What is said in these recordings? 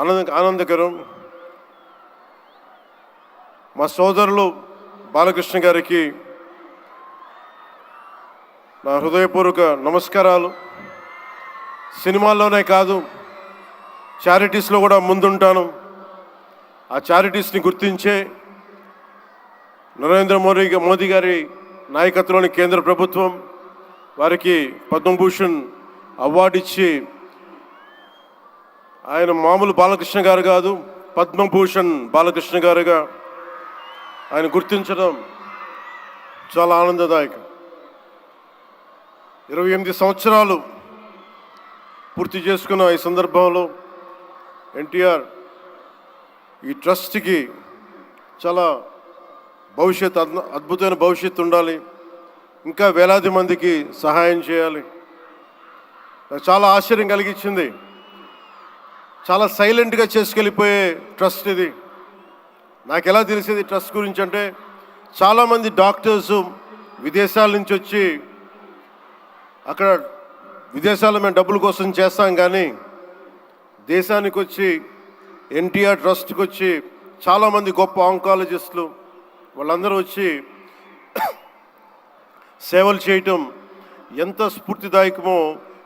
ఆనందకరం. మా సోదరులు బాలకృష్ణ గారికి నా హృదయపూర్వక నమస్కారాలు. సినిమాల్లోనే కాదు, చారిటీస్లో కూడా ముందుంటాను. ఆ చారిటీస్ని గుర్తించే నరేంద్ర మోదీ గారి నాయకత్వంలోని కేంద్ర ప్రభుత్వం వారికి పద్మభూషణ్ అవార్డు ఇచ్చి, ఆయన మామూలు బాలకృష్ణ గారు కాదు, పద్మభూషణ్ బాలకృష్ణ గారుగా ఆయన గుర్తించడం చాలా ఆనందదాయకం. 28 సంవత్సరాలు పూర్తి చేసుకున్న ఈ సందర్భంలో ఎన్టీఆర్ ఈ ట్రస్ట్కి చాలా అద్భుతమైన భవిష్యత్తు ఉండాలి, ఇంకా వేలాది మందికి సహాయం చేయాలి. నాకు చాలా ఆశ్చర్యం కలిగించింది. చాలా సైలెంట్గా చేసుకెళ్ళిపోయే ట్రస్ట్ ఇది. నాకు ఎలా తెలిసేది ట్రస్ట్ గురించి అంటే, చాలామంది డాక్టర్సు విదేశాల నుంచి వచ్చి అక్కడ విదేశాల్లో మేము డబ్బుల కోసం చేస్తాం, కానీ దేశానికి వచ్చి ఎన్టీఆర్ ట్రస్ట్కి వచ్చి చాలామంది గొప్ప ఆంకాలజిస్టులు వాళ్ళందరూ వచ్చి సేవలు చేయటం ఎంత స్ఫూర్తిదాయకమో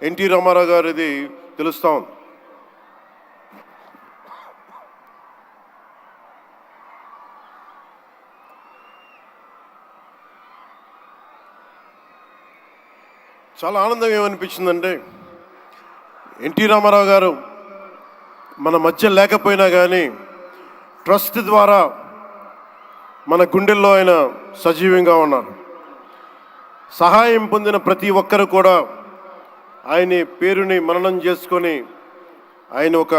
ఎన్టీ రామారావు గారిది తెలుస్తూ ఉంది. చాలా ఆనందం ఏమనిపించిందంటే, ఎన్టీ రామారావు గారు మన మధ్య లేకపోయినా కానీ ట్రస్ట్ ద్వారా మన గుండెల్లో ఆయన సజీవంగా ఉన్నారు. సహాయం పొందిన ప్రతి ఒక్కరు కూడా ఆయన పేరుని మననం చేసుకొని ఆయన ఒక